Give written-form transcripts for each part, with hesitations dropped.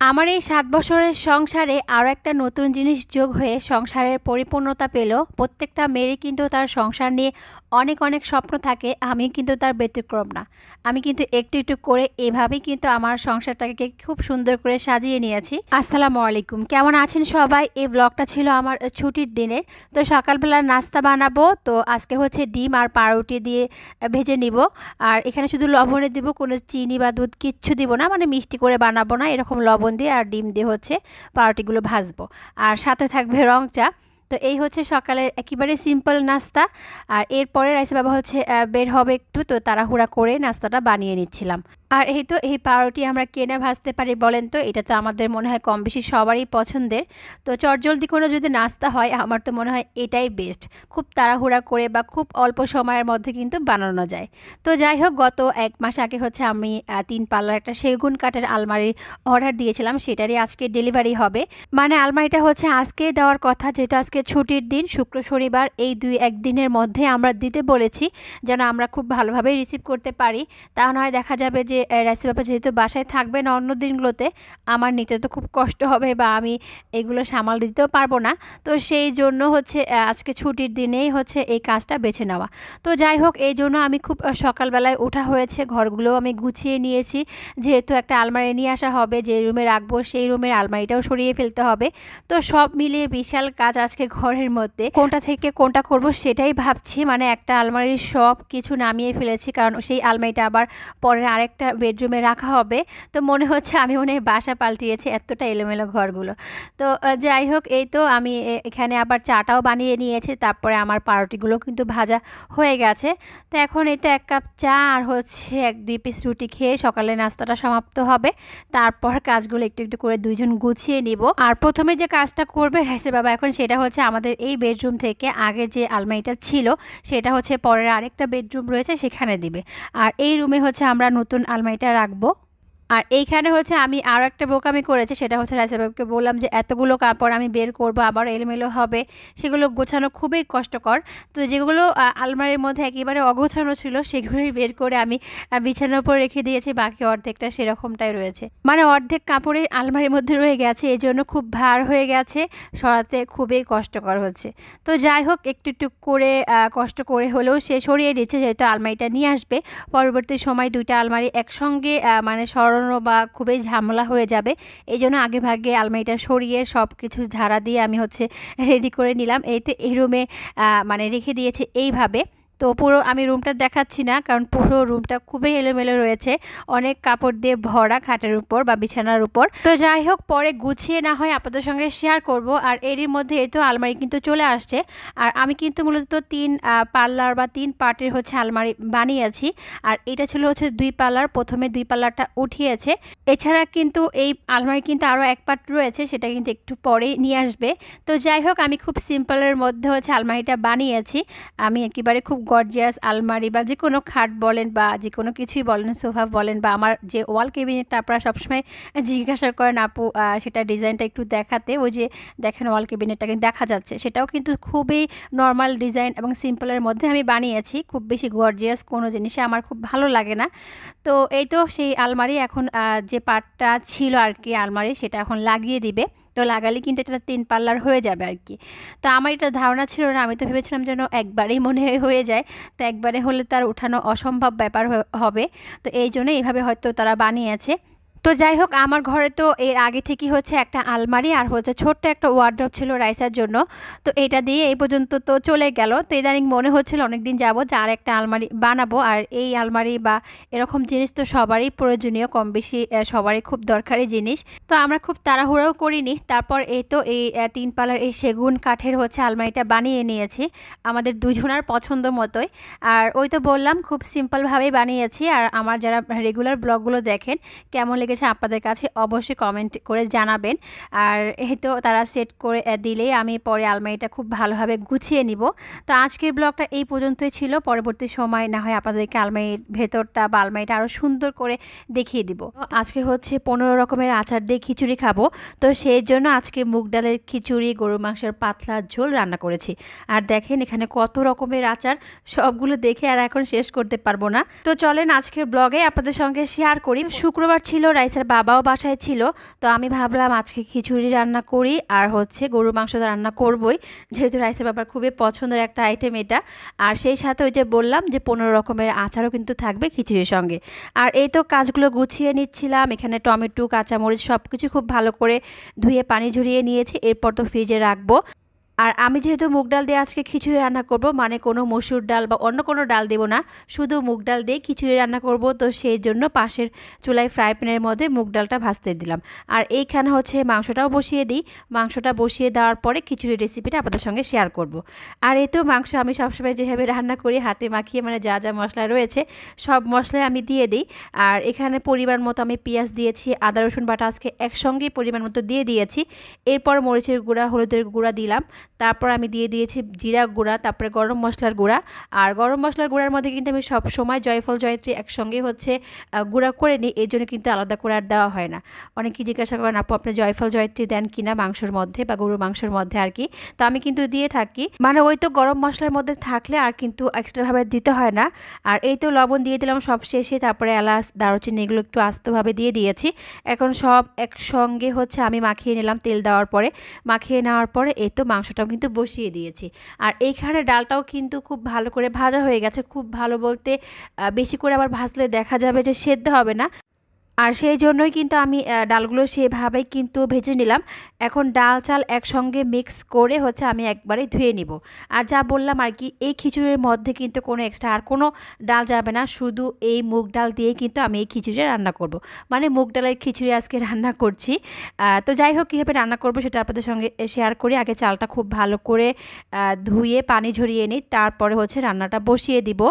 আমার এই ৭ বছরের সংসারে আরও একটা নতুন জিনিস যোগ হয়ে সংসারের পরিপূর্ণতা পেল। প্রত্যেকটা মেয়েরই কিন্তু তার সংসার নিয়ে অনেক, অনেক স্বপ্ন থাকে। আমি কিন্তু তার ব্যতিক্রম না। আমি কিন্তু একটু, একটু করে এভাবেই কিন্তু আমার সংসারটাকে খুব সুন্দর করে সাজিয়ে নিয়েছি। আসসালামু আলাইকুম। কেমন আছেন সবাই? এই ব্লগটা ছিল আমার ছুটির দিনের। তো সকালবেলা নাস্তা বানাবো। তো আজকে হচ্ছে ডিম আর পাউরুটি দিয়ে ভেজে নিব। আর এখানে শুধু লবণে দিব, কোনো চিনি বা দুধ কিচ্ছু দিব না। মানে মিষ্টি করে বানাবো না। এরকম লবণ দিয়ে আর ডিম দিয়ে হচ্ছে পাউরুটিগুলো ভাজবো। আর সাথে থাকবে রং চা। তো এই হচ্ছে সকালের একেবারে সিম্পল নাস্তা। আর এরপরে রাইসা বাবা হচ্ছে বের হবে একটু, তো তাড়াহুড়া করে নাস্তাটা বানিয়ে নিচ্ছিলাম। আর এই তো এই পাউরুটি আমরা কেনা ভাজতে পারি বলেন তো? এটা তো আমাদের মনে হয় কম বেশি সবারই পছন্দের। তো চটজলদি কোনো যদি নাস্তা হয় আমার তো মনে হয় এটাই বেস্ট। খুব তাড়াহুড়া করে বা খুব অল্প সময়ের মধ্যে কিন্তু বানানো যায়। তো যাই হোক, গত ১ মাস আগে হচ্ছে আমি ৩ পাল্লার একটা সেগুন কাঠের আলমারি অর্ডার দিয়েছিলাম। সেটারই আজকে ডেলিভারি হবে। মানে আলমারিটা হচ্ছে আজকে দেওয়ার কথা, যেহেতু আজকে ছুটির দিন, শুক্র শনিবার এই ২-১ দিনের মধ্যে আমরা দিতে বলেছি, যেন আমরা খুব ভালোভাবে রিসিভ করতে পারি। তা নয় দেখা যাবে যে রাইসা বাবা যেহেতু বাসায় থাকবে না অন্য দিনগুলোতে, আমার নিতে তো খুব কষ্ট হবে বা আমি এগুলো সামাল দিতেও পারবো না। তো সেই জন্য হচ্ছে আজকে ছুটির দিনেই হচ্ছে এই কাজটা বেছে নেওয়া। তো যাই হোক, এই জন্য আমি খুব সকালবেলায় ওঠা হয়েছে, ঘরগুলোও আমি গুছিয়ে নিয়েছি। যেহেতু একটা আলমারি নিয়ে আসা হবে, যে রুমে রাখবো সেই রুমের আলমারিটাও সরিয়ে ফেলতে হবে। তো সব মিলিয়ে বিশাল কাজ আজকে ঘরের মধ্যে। কোনটা থেকে কোনটা করব সেটাই ভাবছি। মানে একটা আলমারির সব কিছু নামিয়ে ফেলেছি, কারণ সেই আলমারিটা আবার পরের আরেকটা বেডরুমে রাখা হবে। তো মনে হচ্ছে আমি মনে হয় বাসা পাল্টিয়েছি, এতটা এলোমেলো ঘরগুলো। তো যাই হোক, এই তো আমি এখানে আবার চাটাও বানিয়ে নিয়েছি। তারপরে আমার পাউরুটিগুলো কিন্তু ভাজা হয়ে গেছে। তো এখন এই তো ১ কাপ চা আর হচ্ছে ১-২ পিস রুটি খেয়ে সকালে নাস্তাটা সমাপ্ত হবে। তারপর কাজগুলো একটু, একটু করে ২ জন গুছিয়ে নিব। আর প্রথমে যে কাজটা করবে রাইসের বাবা এখন, সেটা হচ্ছে আমাদের এই বেডরুম থেকে আগের যে আলমারিটা ছিল সেটা হচ্ছে পরের আরেকটা বেডরুম রয়েছে সেখানে দিবে। আর এই রুমে হচ্ছে আমরা নতুন আলমারিটা রাখবো। আর এইখানে হচ্ছে আমি আরও একটা বোকামি করেছি, সেটা হচ্ছে রাইসা বাবুকে বললাম যে এতগুলো কাপড় আমি বের করব, আবার এলোমেলো হবে, সেগুলো গোছানো খুবই কষ্টকর। তো যেগুলো আলমারির মধ্যে একেবারে অগোছানো ছিল সেগুলোই বের করে আমি বিছানার উপর রেখে দিয়েছি। বাকি অর্ধেকটা সেরকমটাই রয়েছে। মানে অর্ধেক কাপড়ে আলমারির মধ্যে রয়ে গেছে, এই জন্য খুব ভার হয়ে গেছে, সরাতে খুবই কষ্টকর হচ্ছে। তো যাই হোক, একটু একটু করে কষ্ট করে হলেও সে সরিয়ে দিচ্ছে, যেহেতু আলমারিটা নিয়ে আসবে। পরবর্তী সময় ২টা আলমারি একসঙ্গে মানে সরানো বা খুবই ঝামেলা হয়ে যাবে। এইজন্য আগেভাগে আলমারিটা সরিয়ে সব কিছু ঝাড়া দিয়ে আমি হচ্ছে রেডি করে নিলাম। এই তো এই রুমে মানে রেখে দিয়েছি এইভাবে। তো পুরো আমি রুমটা দেখাচ্ছি না, কারণ পুরো রুমটা খুবই এলোমেলো রয়েছে, অনেক কাপড় দিয়ে ভরা খাটের উপর বা বিছানার উপর। তো যাই হোক, পরে গুছিয়ে না হয় আপনাদের সঙ্গে শেয়ার করব। আর এরই মধ্যে এই তো আলমারি কিন্তু চলে আসছে। আর আমি কিন্তু মূলত ৩ পাল্লার বা ৩ পার্টের হচ্ছে আলমারি বানিয়েছি। আর এটা ছিল হচ্ছে ২ পাল্লার। প্রথমে ২ পাল্লাটা উঠিয়েছে। এছাড়া কিন্তু এই আলমারি কিন্তু আরও ১ পার্ট রয়েছে, সেটা কিন্তু একটু পরেই নিয়ে আসবে। তো যাই হোক, আমি খুব সিম্পলের মধ্যে হচ্ছে আলমারিটা বানিয়েছি। আমি একেবারে খুব গর্জিয়াস আলমারি বা যে কোনো খাট বলেন বা যে কোনো কিছুই বলেন, সোফা বলেন বা আমার যে ওয়াল ক্যাবিনেটটা আপনারা সবসময় জিজ্ঞাসা করেন আপু সেটা ডিজাইনটা একটু দেখাতে। ওই যে দেখেন ওয়াল ক্যাবিনেটটা কিন্তু দেখা যাচ্ছে, সেটাও কিন্তু খুবই নর্মাল ডিজাইন এবং সিম্পলের মধ্যে আমি বানিয়েছি। খুব বেশি গর্জিয়াস কোনো জিনিসে আমার খুব ভালো লাগে না। তো এই তো সেই আলমারি এখন যে পার্টটা ছিল আর কি আলমারি, সেটা এখন লাগিয়ে দিবে। তো লাগালে কিন্তু এটা ৩ পাল্লার হয়ে যাবে আর কি। তো আমার এটা ধারণা ছিল না, আমি তো ভেবেছিলাম যেন একবারেই মনে হয় হয়ে যায়। তো একবারে হলে তার উঠানো অসম্ভব ব্যাপার হবে। তো এই জন্য এইভাবে হয়তো তারা বানিয়েছে। তো যাই হোক, আমার ঘরে তো এর আগে থেকেই হচ্ছে একটা আলমারি আর হচ্ছে ছোট্ট একটা ওয়ার্ড্রপ ছিল রাইসার জন্য। তো এটা দিয়ে এই পর্যন্ত তো চলে গেল। তো ইদানিং মনে হচ্ছিল অনেকদিন যাবো যে আর একটা আলমারি বানাবো। আর এই আলমারি বা এরকম জিনিস তো সবারই প্রয়োজনীয়, কম বেশি সবারই খুব দরকারি জিনিস। তো আমরা খুব তাড়াহুড়াও করিনি। তারপর এই তো এই ৩ পাল্লার এই সেগুন কাঠের হচ্ছে আলমারিটা বানিয়ে নিয়েছি আমাদের দুজনার পছন্দ মতোই। আর ওই তো বললাম খুব সিম্পলভাবেই বানিয়েছি। আর আমার যারা রেগুলার ব্লগগুলো দেখেন, কেমন লেগেছে আপনাদের কাছে অবশ্যই কমেন্ট করে জানাবেন। আর এই তো তারা সেট করে দিলেই আমি পরে আলমারিটা খুব ভালোভাবে গুছিয়ে নিব। তো আজকের ব্লগটা এই পর্যন্তই ছিল। পরবর্তী সময় না হয় আপনাদেরকে আলমারির ভেতরটা বা আলমারিটা আরও সুন্দর করে দেখিয়ে দিব। আজকে হচ্ছে ১৫ রকমের আচার দিয়ে খিচুড়ি খাবো। তো সেই জন্য আজকে মুগ ডালের খিচুড়ি, গরুর মাংসের পাতলা ঝোল রান্না করেছি। আর দেখেন এখানে কত রকমের আচার, সবগুলো দেখে আর এখন শেষ করতে পারবো না। তো চলেন আজকের ব্লগে আপনাদের সঙ্গে শেয়ার করি। শুক্রবার ছিল রাইসের বাবাও বাসায় ছিল। তো আমি ভাবলাম আজকে খিচুড়ি রান্না করি আর হচ্ছে গরুর মাংস তো রান্না করবই, যেহেতু রাইসের বাবার খুবই পছন্দের একটা আইটেম এটা। আর সেই সাথে ওই যে বললাম যে 15 রকমের আচারও কিন্তু থাকবে খিচুড়ির সঙ্গে। আর এই তো কাজগুলো গুছিয়ে নিচ্ছিলাম, এখানে টমেটো কাঁচামরিচ সব কিছু খুব ভালো করে ধুয়ে পানি ঝরিয়ে নিয়েছি, এরপর তো ফ্রিজে রাখবো। আর আমি যেহেতু মুগ ডাল দিয়ে আজকে খিচুড়ি রান্না করব, মানে কোনো মসুর ডাল বা অন্য কোনো ডাল দেব না, শুধু মুগ ডাল দিয়ে খিচুড়ি রান্না করব, তো সেই জন্য পাশের চুলায় ফ্রাই প্যানের মধ্যে মুগ ডালটা ভাজতে দিলাম। আর এইখানে হচ্ছে মাংসটাও বসিয়ে দিই, মাংসটা বসিয়ে দেওয়ার পরে খিচুড়ির রেসিপিটা আপনাদের সঙ্গে শেয়ার করব। আর এই তো মাংস আমি সবসময় যেভাবে রান্না করি হাতে মাখিয়ে, মানে যা যা মশলা রয়েছে সব মশলাই আমি দিয়ে দিই। আর এখানে পরিমাণ মতো আমি পেঁয়াজ দিয়েছি, আদা রসুন বাটা আজকে একসঙ্গেই পরিমাণ মতো দিয়ে দিয়েছি। এরপর মরিচের গুঁড়া, হলুদের গুঁড়া দিলাম, তারপর আমি দিয়ে দিয়েছি জিরা গুঁড়া, তারপরে গরম মশলার গুঁড়া। আর গরম মশলার গুঁড়ার মধ্যে কিন্তু আমি সব সময় জয়ফল জয়ত্রী একসঙ্গে হচ্ছে গুঁড়া করে নিই, এই জন্য কিন্তু আলাদা করে আর দেওয়া হয় না। অনেকেই জিজ্ঞাসা করেন আপু আপনি জয়ফল জয়ত্রী দেন কিনা মাংসর মধ্যে বা গরুর মাংসের মধ্যে আর কি, তো আমি কিন্তু দিয়ে থাকি, মানে ওই তো গরম মশলার মধ্যে থাকলে আর কিন্তু এক্সট্রাভাবে দিতে হয় না। আর এই তো লবণ দিয়ে দিলাম সব শেষে, তারপরে এলাচ দারুচিনি এগুলো একটু আস্তভাবে দিয়ে দিয়েছি। এখন সব একসঙ্গে হচ্ছে আমি মাখিয়ে নিলাম, তেল দেওয়ার পরে মাখিয়ে নেওয়ার পরে এই তো মাংসটাও কিন্তু বসিয়ে দিয়েছি। আর এইখানে ডালটাও কিন্তু খুব ভালো করে ভাজা হয়ে গেছে, খুব ভালো বলতে বেশি করে আবার ভাজলে দেখা যাবে যে সেদ্ধ হবে না, আর সেই জন্যই কিন্তু আমি ডালগুলো সেভাবেই কিন্তু ভেজে নিলাম। এখন ডাল চাল একসঙ্গে মিক্স করে হচ্ছে আমি একবারে ধুয়ে নিব। আর যা বললাম আর কি, এই খিচুড়ির মধ্যে কিন্তু কোনো এক্সট্রা আর কোনো ডাল যাবে না, শুধু এই মুগ ডাল দিয়ে কিন্তু আমি এই খিচুড়ি রান্না করব, মানে মুগ ডালের খিচুড়ি আজকে রান্না করছি। তো যাই হোক, কীভাবে রান্না করব সেটা আপনাদের সঙ্গে শেয়ার করি। আগে চালটা খুব ভালো করে ধুয়ে পানি ঝরিয়ে নিই, তারপরে হচ্ছে রান্নাটা বসিয়ে দিব।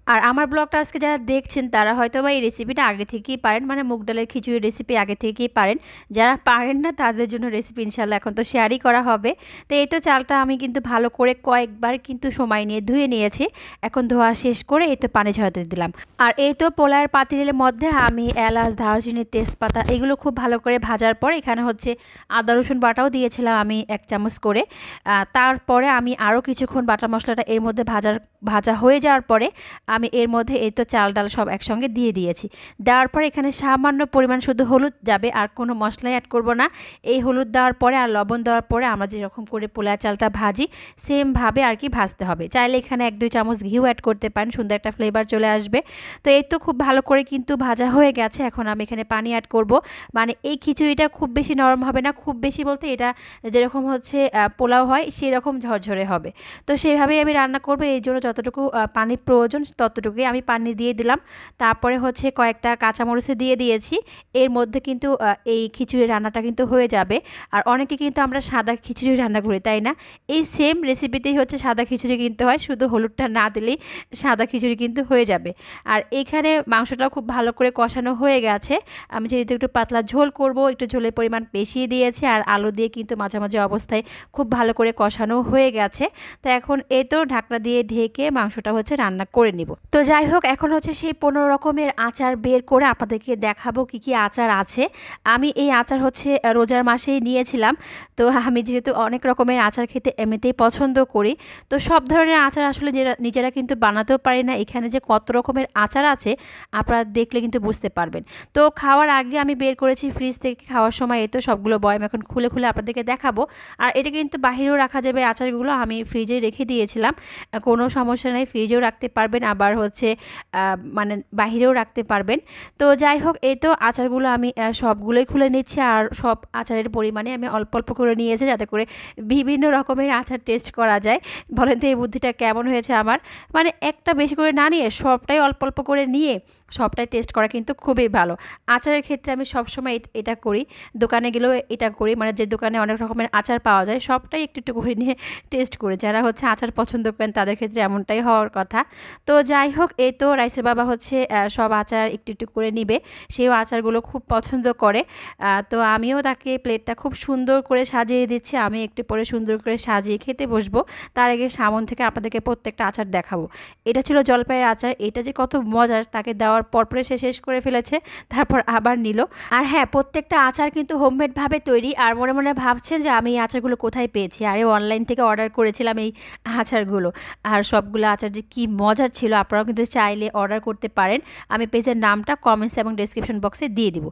আর আমার ব্লগটা আজকে যারা দেখছেন তারা হয়তো বা এই রেসিপিটা আগে থেকেই পারেন, মানে মুগ ডালের খিচুড়ির রেসিপি আগে থেকেই পারেন। যারা পারেন না তাদের জন্য রেসিপি ইনশাল্লাহ এখন তো শেয়ারই করা হবে। তো এই তো চালটা আমি কিন্তু ভালো করে কয়েকবার কিন্তু সময় নিয়ে ধুয়ে নিয়েছি। এখন ধোয়া শেষ করে এই তো পানি ঝরাতে দিলাম। আর এই তো পোলার পাতিলের মধ্যে আমি এলাচ দারুচিনি তেজপাতা এগুলো খুব ভালো করে ভাজার পর এখানে হচ্ছে আদা রসুন বাটাও দিয়েছিলাম আমি 1 চামচ করে। তারপরে আমি আরও কিছুক্ষণ বাটা মশলাটা এর মধ্যে ভাজা হয়ে যাওয়ার পরে আমি এর মধ্যে এই তো চাল ডাল সব একসঙ্গে দিয়ে দিয়েছি। দেওয়ার পরে এখানে সামান্য পরিমাণ শুধু হলুদ যাবে, আর কোনো মশলাই অ্যাড করব না। এই হলুদ দেওয়ার পরে আর লবণ দেওয়ার পরে আমরা যেরকম করে পোলা চালটা ভাজি সেমভাবে আর কি ভাজতে হবে। চাইলে এখানে 1-2 চামচ ঘিও অ্যাড করতে পারেন, সুন্দর একটা ফ্লেভার চলে আসবে। তো এই তো খুব ভালো করে কিন্তু ভাজা হয়ে গেছে। এখন আমি এখানে পানি অ্যাড করব, মানে এই খিচুড়িটা খুব বেশি নরম হবে না, খুব বেশি বলতে এটা যেরকম হচ্ছে পোলাও হয় সেই রকম ঝরঝরে হবে। তো সেইভাবেই আমি রান্না করব, এই জন্য যতটুকু পানি প্রয়োজন ততটুকুই আমি পানি দিয়ে দিলাম। তারপরে হচ্ছে কয়েকটা কাঁচামরিচ দিয়ে দিয়েছি। এর মধ্যে কিন্তু এই খিচুড়ি রান্নাটা কিন্তু হয়ে যাবে। আর অনেকে কিন্তু আমরা সাদা খিচুড়ি রান্না করি, তাই না? এই সেম রেসিপিতেই হচ্ছে সাদা খিচুড়ি কিন্তু হয়, শুধু হলুদটা না দিলেই সাদা খিচুড়ি কিন্তু হয়ে যাবে। আর এখানে মাংসটাও খুব ভালো করে কষানো হয়ে গেছে। আমি যেহেতু একটু পাতলা ঝোল করব, একটু ঝোলের পরিমাণ বেশি দিয়েছি, আর আলু দিয়ে কিন্তু মাঝামাঝি অবস্থায় খুব ভালো করে কষানো হয়ে গেছে। তো এখন এই তো ঢাকনা দিয়ে ঢেকে মাংসটা হচ্ছে রান্না করে নিব। তো যাই হোক, এখন হচ্ছে সেই 15 রকমের আচার বের করে আপনাদেরকে দেখাবো কি কি আচার আছে। আমি এই আচার হচ্ছে রোজার মাসেই নিয়েছিলাম। তো আমি যেহেতু অনেক রকমের আচার খেতে এমনিতেই পছন্দ করি, তো সব ধরনের আচার আসলে নিজেরা কিন্তু বানাতেও পারি না। এখানে যে কত রকমের আচার আছে আপনারা দেখলে কিন্তু বুঝতে পারবেন। তো খাওয়ার আগে আমি বের করেছি ফ্রিজ থেকে, খাওয়ার সময় এই তো সবগুলো বয়াম এখন খুলে খুলে আপনাদেরকে দেখাবো। আর এটা কিন্তু বাহিরেও রাখা যাবে, আচারগুলো আমি ফ্রিজে রেখে দিয়েছিলাম, কোনো সমস্যা নেই, ফ্রিজেও রাখতে পারবেন, আবার হচ্ছে মানে বাহিরেও রাখতে পারবেন। তো যাই হোক, এই তো আচারগুলো আমি সবগুলোই খুলে নিচ্ছি, আর সব আচারের পরিমাণে আমি অল্প অল্প করে নিয়েছি যাতে করে বিভিন্ন রকমের আচার টেস্ট করা যায়। বলেন তো এই বুদ্ধিটা কেমন হয়েছে আমার? মানে একটা বেশি করে না নিয়ে সবটাই অল্প অল্প করে নিয়ে সবটাই টেস্ট করা কিন্তু খুবই ভালো। আচারের ক্ষেত্রে আমি সবসময় এটা করি, দোকানে গেলেও এটা করি, মানে যে দোকানে অনেক রকমের আচার পাওয়া যায় সবটাই একটু একটু করে নিয়ে টেস্ট করি। যারা হচ্ছে আচার পছন্দ করেন তাদের ক্ষেত্রে এমনটাই হওয়ার কথা। তো যাই হোক, এই তো রাইসের বাবা হচ্ছে সব আচার একটু একটু করে নিবে, সেও আচারগুলো খুব পছন্দ করে। তো আমিও তাকে প্লেটটা খুব সুন্দর করে সাজিয়ে দিচ্ছি, আমি একটু পরে সুন্দর করে সাজিয়ে খেতে বসবো। তার আগে সামন থেকে আপনাদেরকে প্রত্যেকটা আচার দেখাবো। এটা ছিল জলপাইয়ের আচার, এটা যে কত মজার তাকে দেওয়ার পরপরে সে শেষ করে ফেলেছে, তারপর আবার নিল। আর হ্যাঁ, প্রত্যেকটা আচার কিন্তু হোমমেডভাবে তৈরি। আর মনে মনে ভাবছেন যে আমি এই আচারগুলো কোথায় পেয়েছি, আরে অনলাইন থেকে অর্ডার করেছিলাম এই আচারগুলো। আর সবগুলো আচার যে কী মজার ছিল, আপনারাও কিন্তু চাইলে অর্ডার করতে পারেন। আমি পেজের নামটা কমেন্টস এবং ডেসক্রিপশন বক্সে দিয়ে দিব।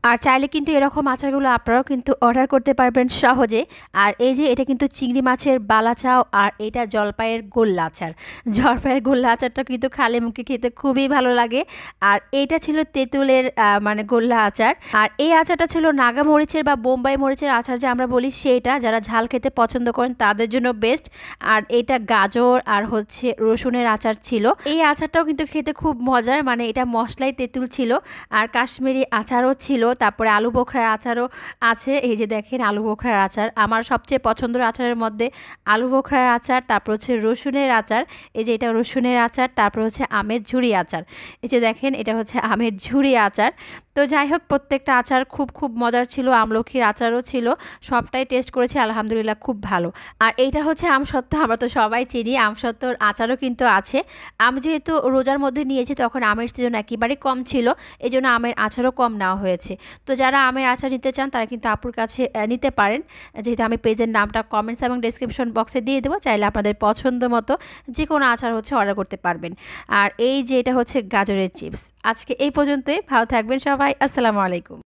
আর চাইলে কিন্তু এরকম আচারগুলো আপনারাও কিন্তু অর্ডার করতে পারবেন সহজে। আর এই যে এটা কিন্তু চিংড়ি মাছের বালাচাও, আর এটা জলপাইয়ের গোল্লা আচার। জলপাইয়ের গোল্লা আচারটা কিন্তু খালি মুখে খেতে খুবই ভালো লাগে। আর এইটা ছিল তেঁতুলের মানে গোল্লা আচার। আর এই আচারটা ছিল নাগা মরিচের বা বোম্বাই মরিচের আচার যে আমরা বলি সেইটা, যারা ঝাল খেতে পছন্দ করেন তাদের জন্য বেস্ট। আর এটা গাজর আর হচ্ছে রসুনের আচার ছিল। এই আচারটাও কিন্তু খেতে খুব মজার, মানে এটা মশলাই তেঁতুল ছিল। আর কাশ্মীরি আচারও ছিল, তারপরে আলু বোখরার আচারও আছে। এই যে দেখেন আলু বোখরার আচার, আমার সবচেয়ে পছন্দের আচারের মধ্যে আলু বোখরার আচার, তারপর হচ্ছে রসুনের আচার। এই যে এটা রসুনের আচার, তারপর হচ্ছে আমের ঝুরি আচার। এই যে দেখেন এটা হচ্ছে আমের ঝুরি আচার। তো যাই হোক, প্রত্যেকটা আচার খুব খুব মজার ছিল। আমলখির আচারও ছিল, সবটাই টেস্ট করেছি আলহামদুলিল্লাহ, খুব ভালো। আর এইটা হচ্ছে আমসত্ত্ব, আমরা তো সবাই চিনি। আমসত্ত্বর আচারও কিন্তু আছে। আমি যেহেতু রোজার মধ্যে নিয়েছি তখন আমের সিজন একেবারে কম ছিল, এই জন্য আমের আচারও কম নেওয়া হয়েছে। তো যারা আমের আচার নিতে চান তারা কিন্তু আপুর কাছে নিতে পারেন, যেহেতু আমি পেজের নামটা কমেন্টস এবং ডিসক্রিপশন বক্সে দিয়ে দেবো। চাইলে আপনাদের পছন্দ মতো যে কোনো আচার হচ্ছে অর্ডার করতে পারবেন। আর এই যে এটা হচ্ছে গাজরের চিপস। আজকে এই পর্যন্তই, ভালো থাকবেন সবাই, আসসালামু আলাইকুম।